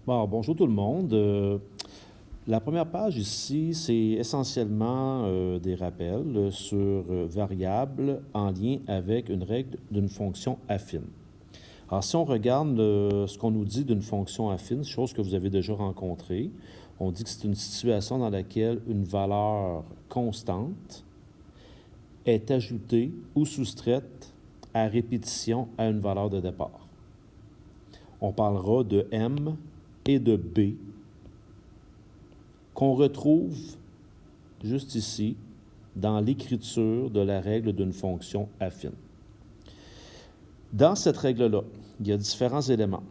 Bon, bonjour tout le monde. La première page ici, c'est essentiellement des rappels sur variables en lien avec une règle d'une fonction affine. Alors, si on regarde ce qu'on nous dit d'une fonction affine, chose que vous avez déjà rencontrée, on dit que c'est une situation dans laquelle une valeur constante est ajoutée ou soustraite à répétition à une valeur de départ. On parlera de M et de B qu'on retrouve juste ici dans l'écriture de la règle d'une fonction affine. Dans cette règle-là, il y a différents éléments.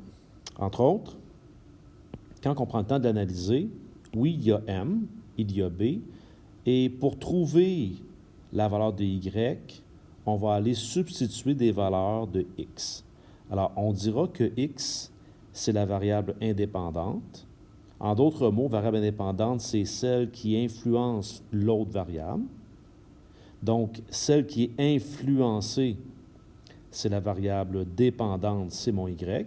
Entre autres, quand on prend le temps d'analyser, oui, il y a M, il y a B, et pour trouver la valeur de Y, on va aller substituer des valeurs de X. Alors, on dira que X, c'est la variable indépendante. En d'autres mots, variable indépendante, c'est celle qui influence l'autre variable. Donc, celle qui est influencée, c'est la variable dépendante, c'est mon Y.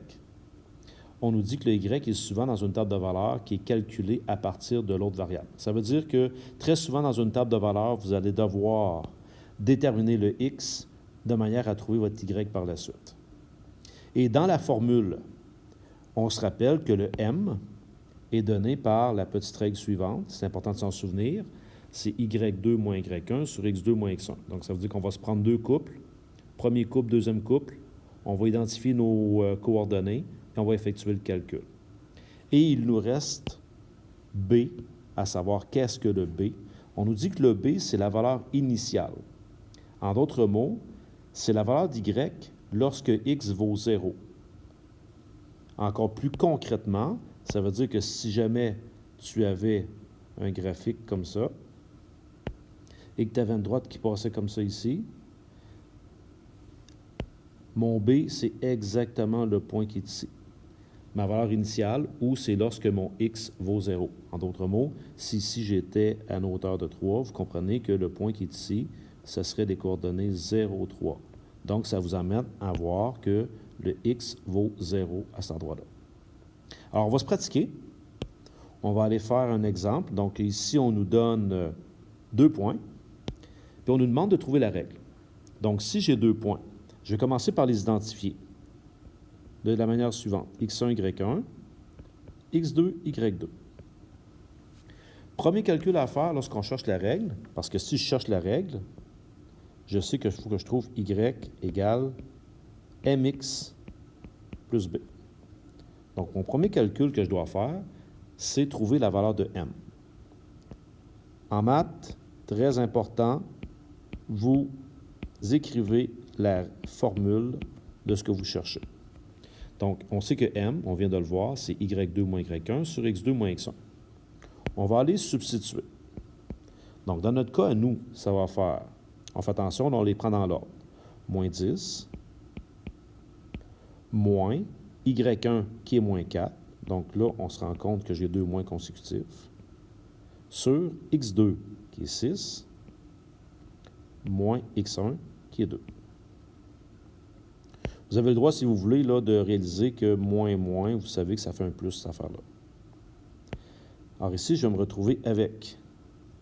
On nous dit que le Y est souvent dans une table de valeurs qui est calculée à partir de l'autre variable. Ça veut dire que très souvent dans une table de valeurs, vous allez devoir déterminer le X de manière à trouver votre Y par la suite. Et dans la formule, on se rappelle que le M est donné par la petite règle suivante. C'est important de s'en souvenir. C'est Y2 moins Y1 sur X2 moins X1. Donc, ça veut dire qu'on va se prendre deux couples. Premier couple, deuxième couple. On va identifier nos coordonnées et on va effectuer le calcul. Et il nous reste B, à savoir qu'est-ce que le B. On nous dit que le B, c'est la valeur initiale. En d'autres mots, c'est la valeur d'Y lorsque X vaut 0. Encore plus concrètement, ça veut dire que si jamais tu avais un graphique comme ça et que tu avais une droite qui passait comme ça ici, mon B, c'est exactement le point qui est ici. Ma valeur initiale, ou c'est lorsque mon X vaut 0. En d'autres mots, si ici j'étais à une hauteur de 3, vous comprenez que le point qui est ici, ce serait des coordonnées 0, 3. Donc, ça vous amène à voir que le X vaut 0 à cet endroit-là. Alors, on va se pratiquer. On va aller faire un exemple. Donc, ici, on nous donne 2 points, puis on nous demande de trouver la règle. Donc, si j'ai 2 points, je vais commencer par les identifier de la manière suivante. X1, Y1, X2, Y2. Premier calcul à faire lorsqu'on cherche la règle, parce que si je cherche la règle, je sais qu'il faut que je trouve Y égale MX plus B. Donc, mon premier calcul que je dois faire, c'est trouver la valeur de M. En maths, très important, vous écrivez la formule de ce que vous cherchez. Donc, on sait que M, on vient de le voir, c'est Y2 moins Y1 sur X2 moins X1. On va aller substituer. Donc, dans notre cas, à nous, ça va faire, on fait attention, on les prend dans l'ordre. Moins 10, moins Y1 qui est moins 4. Donc là, on se rend compte que j'ai 2 moins consécutifs. Sur X2 qui est 6, moins X1 qui est 2. Vous avez le droit, si vous voulez, là, de réaliser que moins, vous savez que ça fait un plus, cette affaire-là. Alors ici, je vais me retrouver avec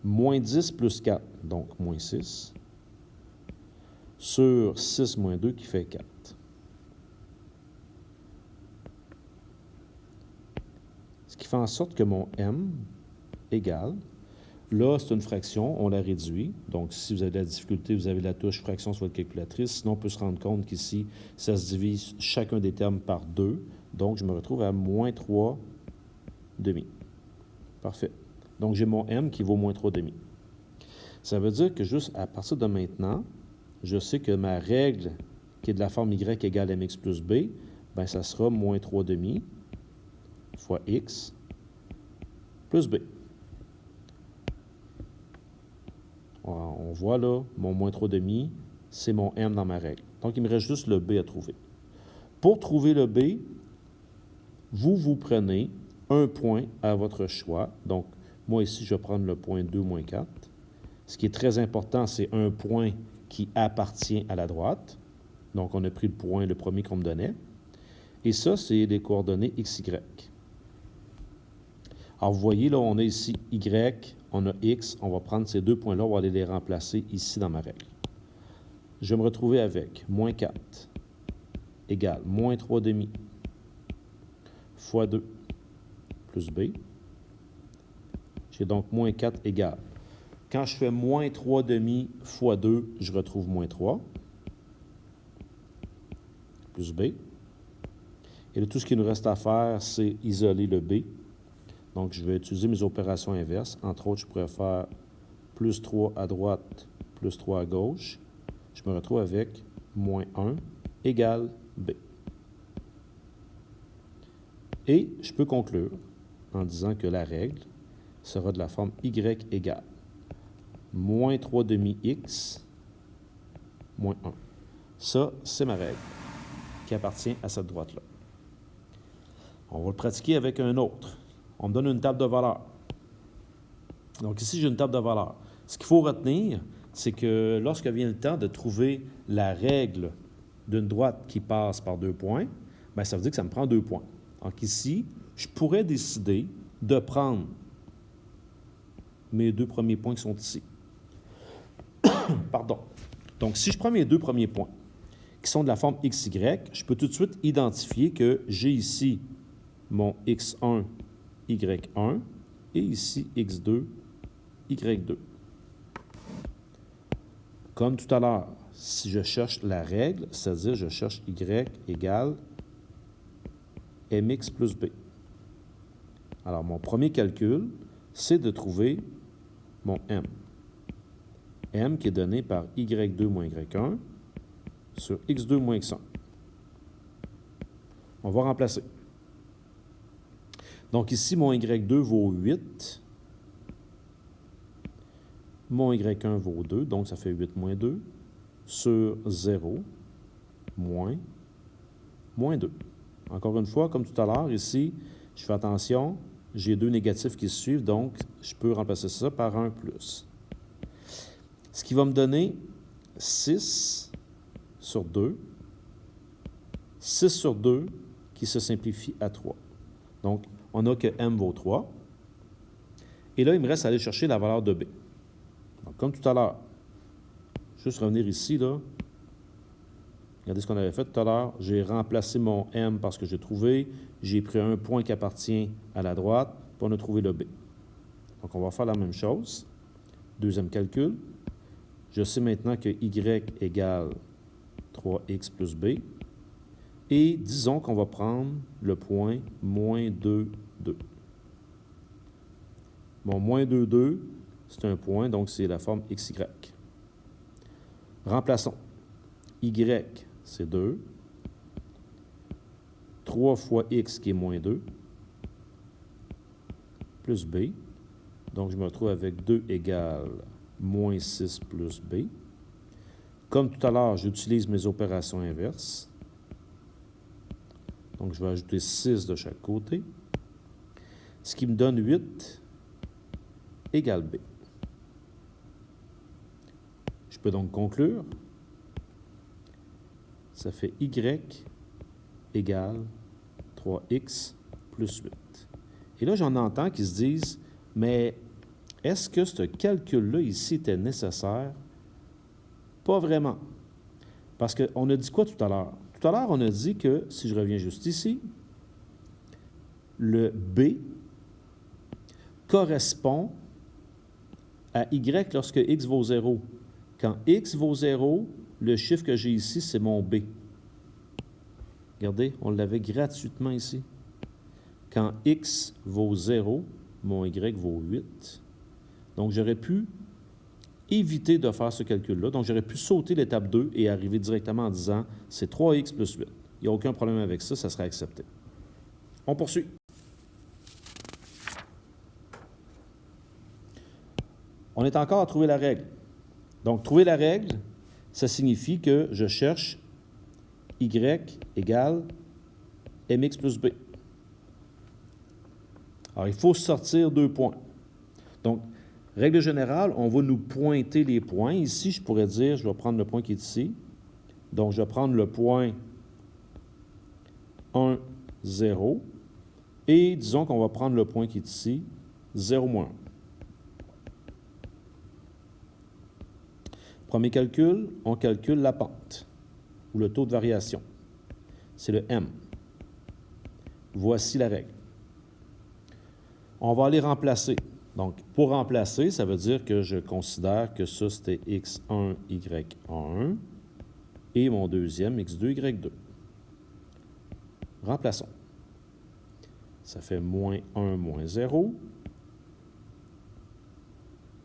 moins 10 plus 4, donc moins 6, sur 6 moins 2 qui fait 4. Ce qui fait en sorte que mon M égale, là, c'est une fraction, on la réduit. Donc, si vous avez de la difficulté, vous avez la touche fraction sur votre calculatrice. Sinon, on peut se rendre compte qu'ici, ça se divise chacun des termes par 2. Donc, je me retrouve à moins 3 demi. Parfait. Donc, j'ai mon M qui vaut moins 3 demi. Ça veut dire que juste à partir de maintenant, je sais que ma règle qui est de la forme Y égale MX plus B, bien, ça sera moins 3 demi fois X plus B. On voit là, mon moins 3 demi, c'est mon M dans ma règle. Donc, il me reste juste le B à trouver. Pour trouver le B, vous prenez un point à votre choix. Donc, moi ici, je vais prendre le point 2 moins 4. Ce qui est très important, c'est un point qui appartient à la droite. Donc, on a pris le point, le premier qu'on me donnait. Et ça, c'est les coordonnées XY. Alors, vous voyez, là, on a ici Y, on a X. On va prendre ces deux points-là, on va aller les remplacer ici dans ma règle. Je vais me retrouver avec moins 4 égale moins 3 demi fois 2 plus B. J'ai donc moins 4 égale. Quand je fais moins 3 demi fois 2, je retrouve moins 3 plus B. Et là, tout ce qu'il nous reste à faire, c'est isoler le B. Donc, je vais utiliser mes opérations inverses. Entre autres, je pourrais faire plus 3 à droite, plus 3 à gauche. Je me retrouve avec moins 1 égale B. Et je peux conclure en disant que la règle sera de la forme Y égale moins 3 demi X moins 1. Ça, c'est ma règle qui appartient à cette droite-là. On va le pratiquer avec un autre. On me donne une table de valeurs. Donc ici, j'ai une table de valeurs. Ce qu'il faut retenir, c'est que lorsque vient le temps de trouver la règle d'une droite qui passe par 2 points, bien, ça veut dire que ça me prend 2 points. Donc ici, je pourrais décider de prendre mes 2 premiers points qui sont ici. Pardon. Donc, si je prends mes 2 premiers points, qui sont de la forme XY, je peux tout de suite identifier que j'ai ici mon X1, Y1, et ici X2, Y2. Comme tout à l'heure, si je cherche la règle, c'est-à-dire je cherche Y égale MX plus B. Alors, mon premier calcul, c'est de trouver mon M. M qui est donné par Y2 moins Y1 sur X2 moins X1. On va remplacer. Donc ici, mon Y2 vaut 8. Mon Y1 vaut 2, donc ça fait 8 moins 2 sur 0 moins 2. Encore une fois, comme tout à l'heure, ici, je fais attention, j'ai 2 négatifs qui se suivent, donc je peux remplacer ça par un plus. Ce qui va me donner 6 sur 2, 6 sur 2 qui se simplifie à 3. Donc, on a que M vaut 3. Et là, il me reste à aller chercher la valeur de B. Donc, comme tout à l'heure, juste revenir ici, là. Regardez ce qu'on avait fait tout à l'heure. J'ai remplacé mon M parce que j'ai trouvé. J'ai pris un point qui appartient à la droite, puis on a trouvé le B. Donc, on va faire la même chose. Deuxième calcul. Je sais maintenant que Y égale 3X plus B. Et disons qu'on va prendre le point moins 2, 2. Mon moins 2, 2, c'est un point, donc c'est la forme XY. Remplaçons. Y, c'est 2. 3 fois X qui est moins 2. Plus B. Donc, je me retrouve avec 2 égale moins 6 plus B. Comme tout à l'heure, j'utilise mes opérations inverses. Donc, je vais ajouter 6 de chaque côté. Ce qui me donne 8 égale B. Je peux donc conclure. Ça fait Y égale 3X plus 8. Et là, j'en entends qui se disent, mais est-ce que ce calcul-là ici était nécessaire? Pas vraiment. Parce qu'on a dit quoi tout à l'heure? Tout à l'heure, on a dit que, si je reviens juste ici, le B correspond à Y lorsque X vaut 0. Quand X vaut 0, le chiffre que j'ai ici, c'est mon B. Regardez, on l'avait gratuitement ici. Quand X vaut 0, mon Y vaut 8. Donc, j'aurais pu éviter de faire ce calcul-là. Donc, j'aurais pu sauter l'étape 2 et arriver directement en disant c'est 3X plus 8. Il n'y a aucun problème avec ça, ça serait accepté. On poursuit. On est encore à trouver la règle. Donc, trouver la règle, ça signifie que je cherche Y égale MX plus B. Alors, il faut sortir 2 points. Donc, règle générale, on va nous pointer les points. Ici, je pourrais dire, je vais prendre le point qui est ici. Donc, je vais prendre le point 1, 0. Et disons qu'on va prendre le point qui est ici, 0 moins 1. Premier calcul, on calcule la pente, ou le taux de variation. C'est le M. Voici la règle. On va aller remplacer. Donc, pour remplacer, ça veut dire que je considère que ça, c'était x1, y1, et mon deuxième, x2, y2. Remplaçons. Ça fait moins 1, moins 0,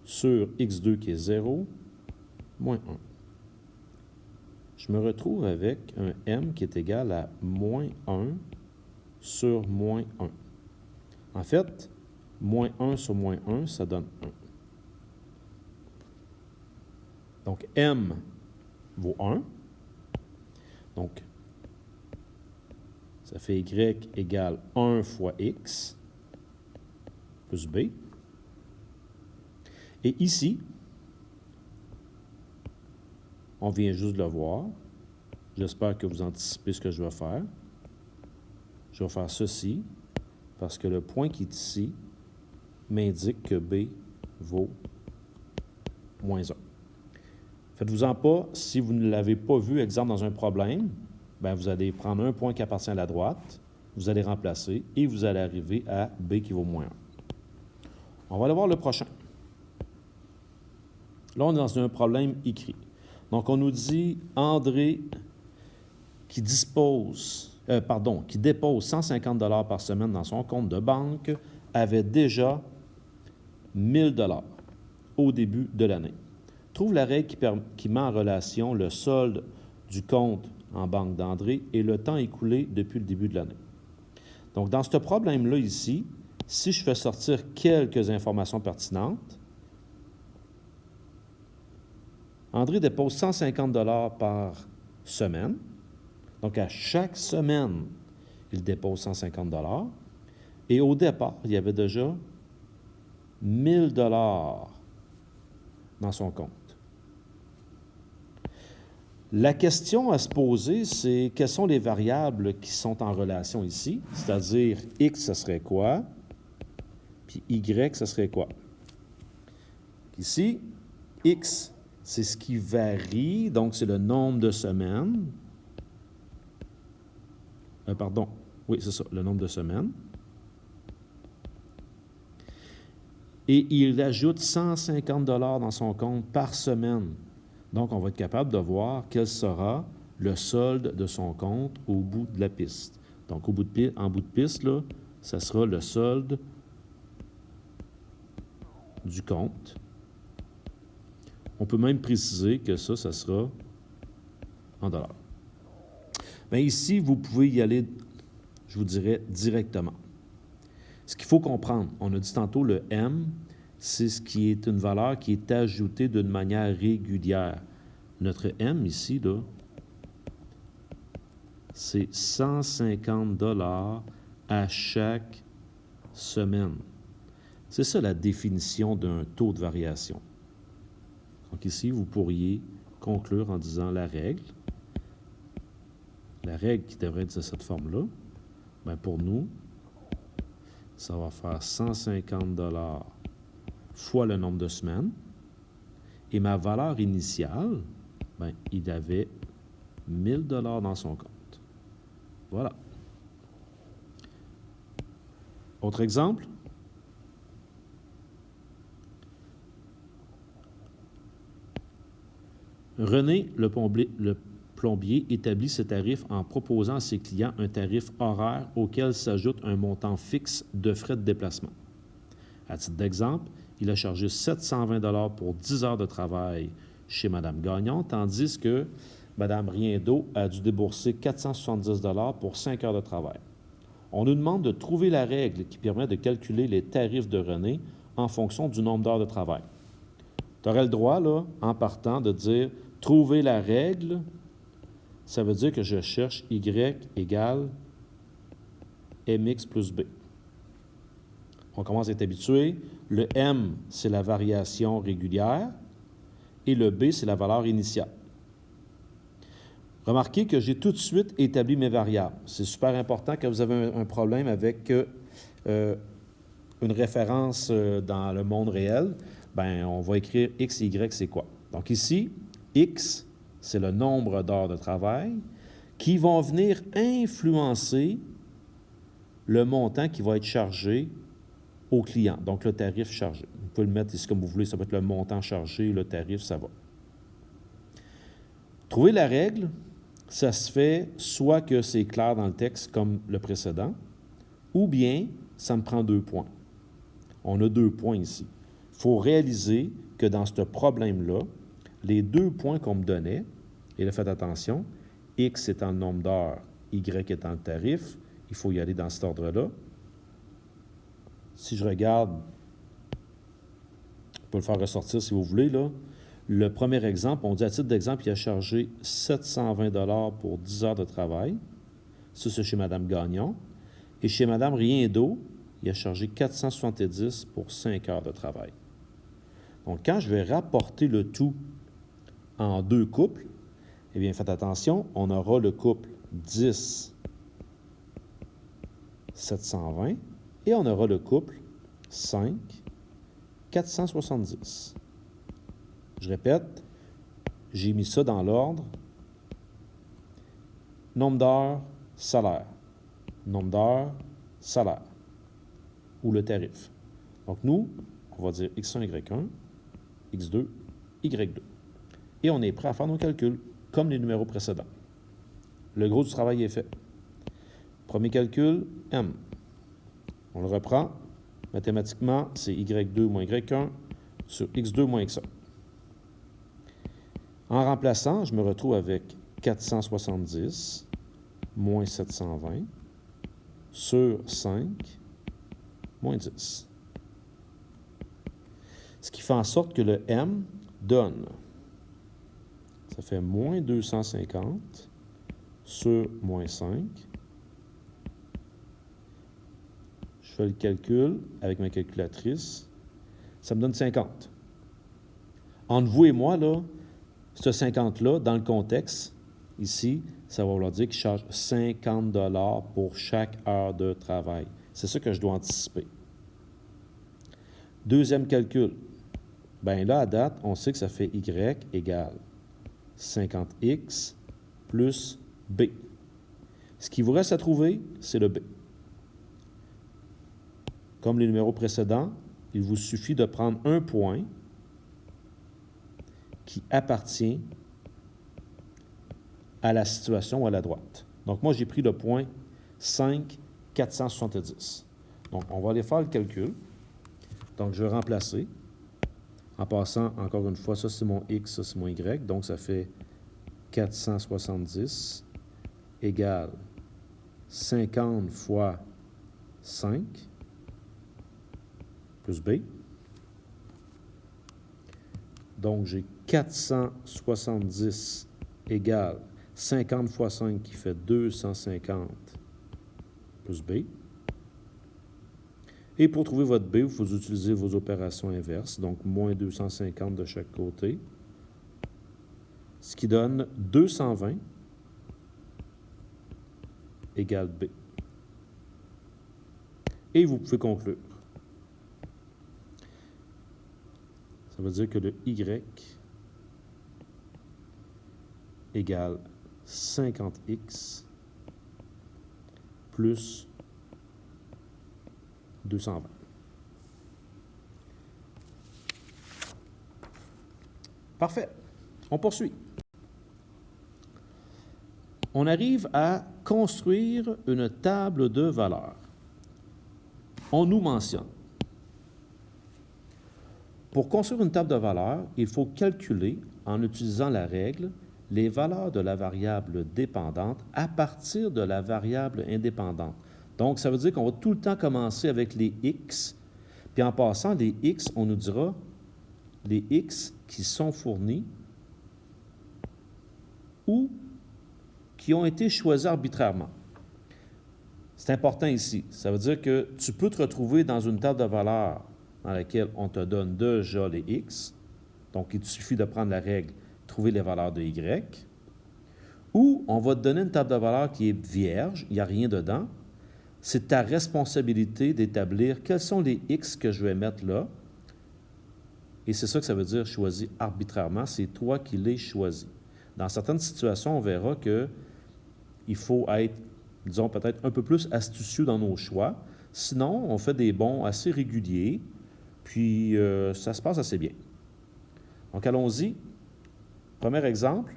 sur x2 qui est 0, moins 1. Je me retrouve avec un m qui est égal à moins 1 sur moins 1. En fait, moins 1 sur moins 1, ça donne 1. Donc, m vaut 1. Donc, ça fait y égale 1 fois x plus b. Et ici, on vient juste de le voir. J'espère que vous anticipez ce que je vais faire. Je vais faire ceci, parce que le point qui est ici m'indique que b vaut moins 1. Faites-vous-en pas, si vous ne l'avez pas vu, exemple dans un problème, bien, vous allez prendre un point qui appartient à la droite, vous allez remplacer et vous allez arriver à b qui vaut moins 1. On va aller voir le prochain. Là, on est dans un problème écrit. Donc, on nous dit André qui dépose 150 $ par semaine dans son compte de banque avait déjà 1000 $ au début de l'année. Trouve la règle qui met en relation le solde du compte en banque d'André et le temps écoulé depuis le début de l'année. Donc, dans ce problème-là ici, si je fais sortir quelques informations pertinentes, André dépose 150 $ par semaine. Donc, à chaque semaine, il dépose 150 $. Et au départ, il y avait déjà 1000 $ dans son compte. La question à se poser, c'est quelles sont les variables qui sont en relation ici, c'est-à-dire x, ce serait quoi, puis y, ce serait quoi. Ici, x, c'est ce qui varie, donc c'est le nombre de semaines. Oui, c'est ça, le nombre de semaines. Et il ajoute 150 $ dans son compte par semaine. Donc, on va être capable de voir quel sera le solde de son compte au bout de la piste. Donc, en bout de piste, là, ça sera le solde du compte. On peut même préciser que ça sera en dollars. Bien, ici, vous pouvez y aller, je vous dirais, directement. Ce qu'il faut comprendre, on a dit tantôt, le M, c'est ce qui est une valeur qui est ajoutée d'une manière régulière. Notre M ici, là, c'est 150 $ à chaque semaine. C'est ça la définition d'un taux de variation. Donc ici, vous pourriez conclure en disant la règle qui devrait être de cette forme-là, bien pour nous, ça va faire 150 $ fois le nombre de semaines. Et ma valeur initiale, bien, il avait 1000 $ dans son compte. Voilà. Autre exemple? René, le plombier, établit ses tarifs en proposant à ses clients un tarif horaire auquel s'ajoute un montant fixe de frais de déplacement. À titre d'exemple, il a chargé 720 $ pour 10 heures de travail chez Mme Gagnon, tandis que Mme Riendeau a dû débourser 470 $ pour 5 heures de travail. On nous demande de trouver la règle qui permet de calculer les tarifs de René en fonction du nombre d'heures de travail. Tu aurais le droit, là, en partant, de dire « trouver la règle », ça veut dire que je cherche y égale mx plus b. On commence à être habitué. Le m, c'est la variation régulière, et le b, c'est la valeur initiale. Remarquez que j'ai tout de suite établi mes variables. C'est super important quand vous avez un problème avec une référence dans le monde réel, ben on va écrire X, Y, c'est quoi? Donc ici, X, c'est le nombre d'heures de travail qui vont venir influencer le montant qui va être chargé au client, donc le tarif chargé. Vous pouvez le mettre ici comme vous voulez, ça peut être le montant chargé, le tarif, ça va. Trouver la règle, ça se fait soit que c'est clair dans le texte comme le précédent, ou bien ça me prend 2 points. On a 2 points ici. Il faut réaliser que dans ce problème-là, les 2 points qu'on me donnait, et là, faites attention, X étant le nombre d'heures, Y étant le tarif, il faut y aller dans cet ordre-là. Si je regarde, je peux le faire ressortir si vous voulez, là. Le premier exemple, on dit à titre d'exemple, il a chargé 720 $ pour 10 heures de travail. Ça, c'est chez Mme Gagnon. Et chez Mme Riendeau, il a chargé 470 pour 5 heures de travail. Donc, quand je vais rapporter le tout en 2 couples, eh bien, faites attention, on aura le couple 10, 720, et on aura le couple 5, 470. Je répète, j'ai mis ça dans l'ordre. Nombre d'heures, salaire. Nombre d'heures, salaire. Ou le tarif. Donc, nous, on va dire X1, Y1, X2, Y2. Et on est prêt à faire nos calculs, comme les numéros précédents. Le gros du travail est fait. Premier calcul, M. On le reprend. Mathématiquement, c'est Y2 moins Y1 sur X2 moins X1. En remplaçant, je me retrouve avec 470 moins 720 sur 5 moins 10. Ce qui fait en sorte que le M donne, ça fait moins 250 sur moins 5. Je fais le calcul avec ma calculatrice. Ça me donne 50. Entre vous et moi, là, ce 50-là, dans le contexte, ici, ça va vouloir dire qu'il charge 50 $ pour chaque heure de travail. C'est ça que je dois anticiper. Deuxième calcul. Bien là, à date, on sait que ça fait Y égale 50X plus B. Ce qui vous reste à trouver, c'est le B. Comme les numéros précédents, il vous suffit de prendre un point qui appartient à la situation à la droite. Donc, moi, j'ai pris le point 5, 470. Donc, on va aller faire le calcul. Donc, je vais remplacer en passant, encore une fois, ça c'est mon X, ça c'est mon Y. Donc, ça fait 470 égale 50 fois 5 plus B. Donc, j'ai 470 égale 50 fois 5 qui fait 250 plus B. Et pour trouver votre B, vous utilisez vos opérations inverses, donc moins 250 de chaque côté, ce qui donne 220 égale B. Et vous pouvez conclure. Ça veut dire que le Y égale 50X plus 220. Parfait. On poursuit. On arrive à construire une table de valeurs. On nous mentionne. Pour construire une table de valeurs, il faut calculer, en utilisant la règle, les valeurs de la variable dépendante à partir de la variable indépendante. Donc, ça veut dire qu'on va tout le temps commencer avec les X, puis en passant, les X, on nous dira les X qui sont fournis ou qui ont été choisis arbitrairement. C'est important ici. Ça veut dire que tu peux te retrouver dans une table de valeurs dans laquelle on te donne déjà les X, donc il te suffit de prendre la règle, trouver les valeurs de Y, ou on va te donner une table de valeurs qui est vierge, il n'y a rien dedans, c'est ta responsabilité d'établir quels sont les X que je vais mettre là. Et c'est ça que ça veut dire choisi arbitrairement, c'est toi qui les choisis. Dans certaines situations, on verra qu'il faut être, disons, peut-être un peu plus astucieux dans nos choix. Sinon, on fait des bons assez réguliers, puis ça se passe assez bien. Donc, allons-y. Premier exemple,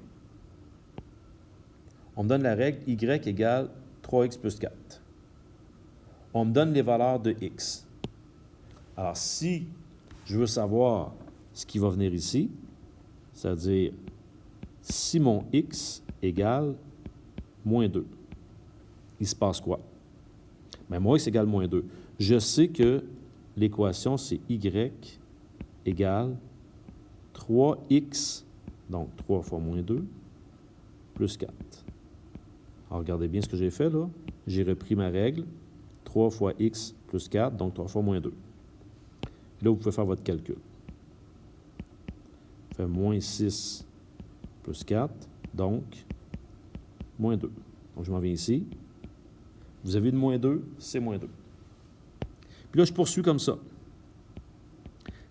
on me donne la règle y égale 3x plus 4. On me donne les valeurs de x. Alors, si je veux savoir ce qui va venir ici, c'est-à-dire si mon x égale moins 2, il se passe quoi? Bien, mon x égale moins 2. Je sais que l'équation, c'est y égale 3x, donc 3 fois moins 2, plus 4. Alors, regardez bien ce que j'ai fait, là. J'ai repris ma règle, 3 fois x plus 4, donc 3 fois moins 2. Là, vous pouvez faire votre calcul. Ça fait moins 6 plus 4, donc moins 2. Donc, je m'en viens ici. Vous avez de moins 2, c'est moins 2. Puis là, je poursuis comme ça.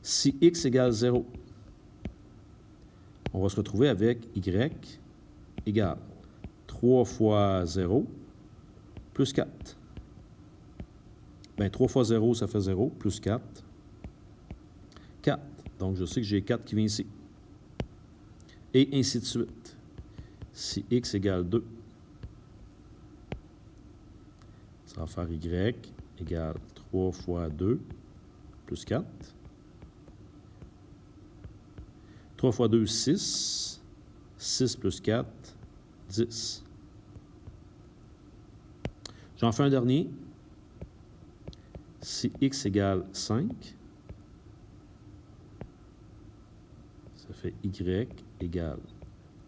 Si x égale 0, on va se retrouver avec y égale 3 fois 0 plus 4. Bien, 3 fois 0, ça fait 0, plus 4, 4. Donc, je sais que j'ai 4 qui vient ici. Et ainsi de suite. Si x égale 2, ça va faire y égale 3 fois 2 plus 4. 3 fois 2, 6. 6 plus 4, 10. J'en fais un dernier. Si x égale 5, ça fait y égale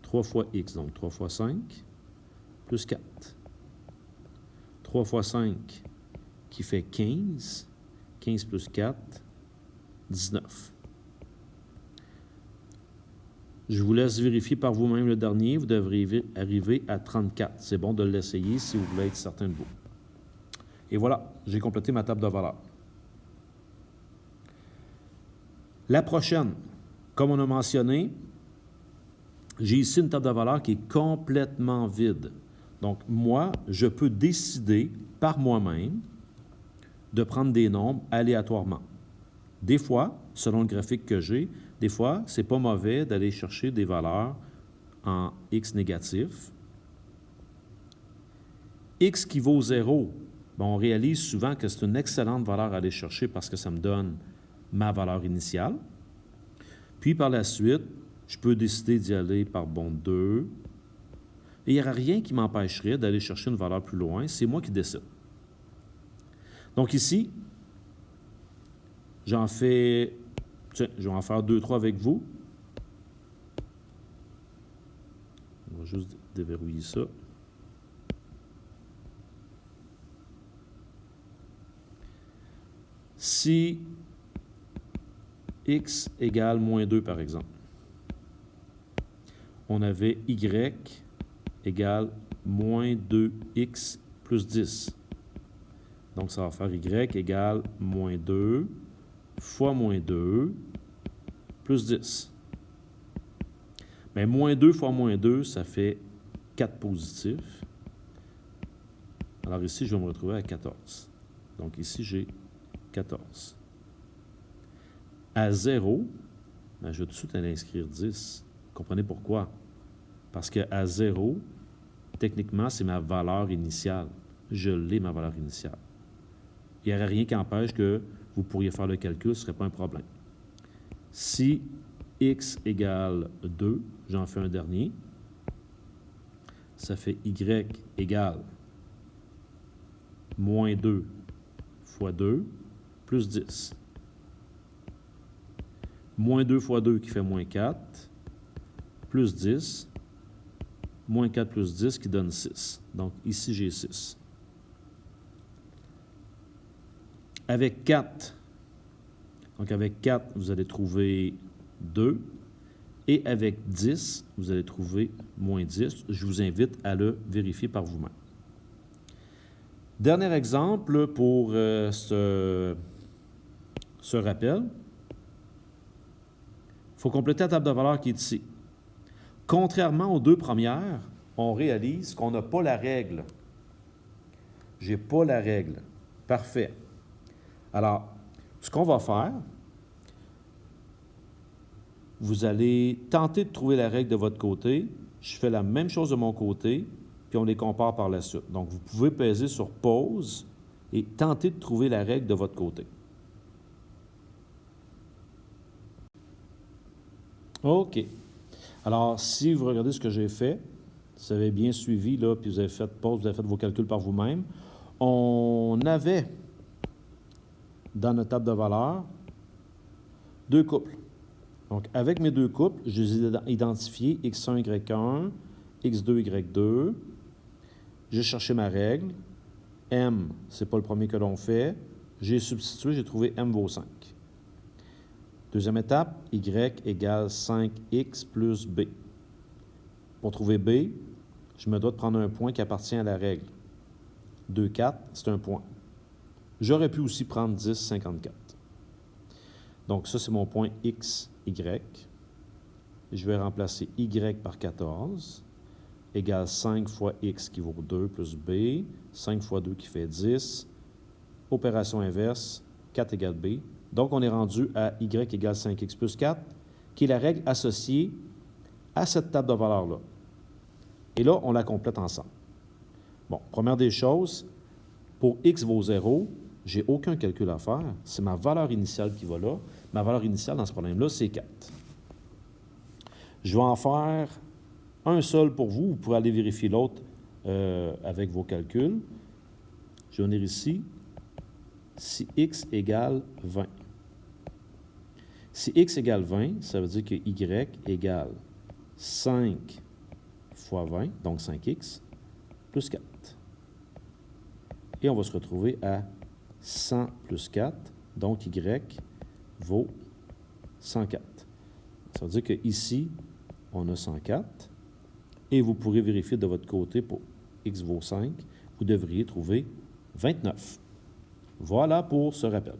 3 fois x, donc 3 fois 5, plus 4. 3 fois 5 qui fait 15. 15 plus 4, 19. Je vous laisse vérifier par vous-même le dernier. Vous devriez arriver à 34. C'est bon de l'essayer si vous voulez être certain de vous. Et voilà, j'ai complété ma table de valeurs. La prochaine, comme on a mentionné, j'ai ici une table de valeurs qui est complètement vide. Donc, moi, je peux décider par moi-même de prendre des nombres aléatoirement. Des fois, selon le graphique que j'ai, des fois, c'est pas mauvais d'aller chercher des valeurs en x négatif. X qui vaut 0, bien, on réalise souvent que c'est une excellente valeur à aller chercher parce que ça me donne ma valeur initiale. Puis, par la suite, je peux décider d'y aller par 2. Et il n'y aura rien qui m'empêcherait d'aller chercher une valeur plus loin. C'est moi qui décide. Donc ici, j'en fais... Tiens, je vais en faire 2, 3 avec vous. On va juste déverrouiller ça. Si x égale moins 2, par exemple, on avait y égale moins 2x plus 10. Donc, ça va faire y égale moins 2 fois moins 2 plus 10. Mais moins 2 fois moins 2, ça fait 4 positifs. Alors ici, je vais me retrouver à 14. Donc ici, j'ai 14. À 0, ben, je vais tout de suite aller inscrire 10. Vous comprenez pourquoi? Parce qu'à 0, techniquement, c'est ma valeur initiale. Je l'ai, ma valeur initiale. Il n'y aurait rien qui empêche que vous pourriez faire le calcul, ce ne serait pas un problème. Si x égale 2, j'en fais un dernier, ça fait y égale moins 2 fois 2 plus 10. Moins 2 fois 2 qui fait moins 4, plus 10, moins 4 plus 10 qui donne 6. Donc ici, j'ai 6. Avec 4, donc avec 4, vous allez trouver 2. Et avec 10, vous allez trouver moins 10. Je vous invite à le vérifier par vous-même. Dernier exemple pour ce rappel. Il faut compléter la table de valeurs qui est ici. Contrairement aux deux premières, on réalise qu'on n'a pas la règle. Je n'ai pas la règle. Parfait. Alors, ce qu'on va faire, vous allez tenter de trouver la règle de votre côté. Je fais la même chose de mon côté, puis on les compare par la suite. Donc, vous pouvez peser sur pause et tenter de trouver la règle de votre côté. OK. Alors, si vous regardez ce que j'ai fait, vous avez bien suivi, là, puis vous avez fait pause, vous avez fait vos calculs par vous-même, on avait dans notre table de valeurs deux couples. Donc, avec mes deux couples, je les ai identifiés x1, y1, x2, y2. J'ai cherché ma règle. M, ce n'est pas le premier que l'on fait. J'ai substitué, j'ai trouvé M vaut 5. Deuxième étape, y égale 5x plus b. Pour trouver b, je me dois de prendre un point qui appartient à la règle. 2, 4, c'est un point. J'aurais pu aussi prendre 10, 54. Donc, ça, c'est mon point x, y. Je vais remplacer y par 14, égale 5 fois x qui vaut 2 plus b, 5 fois 2 qui fait 10. Opération inverse, 4 égale b. Donc, on est rendu à y égale 5x plus 4, qui est la règle associée à cette table de valeurs-là. Et là, on la complète ensemble. Bon, première des choses, pour x vaut 0, j'ai aucun calcul à faire. C'est ma valeur initiale qui va là. Ma valeur initiale dans ce problème-là, c'est 4. Je vais en faire un seul pour vous. Vous pourrez aller vérifier l'autre avec vos calculs. Je vais venir ici. Si x égale 20. Si x égale 20, ça veut dire que y égale 5 fois 20, donc 5x, plus 4. Et on va se retrouver à 100 plus 4, donc y vaut 104. Ça veut dire qu'ici, on a 104, et vous pourrez vérifier de votre côté pour x vaut 5, vous devriez trouver 29. Voilà pour ce rappel.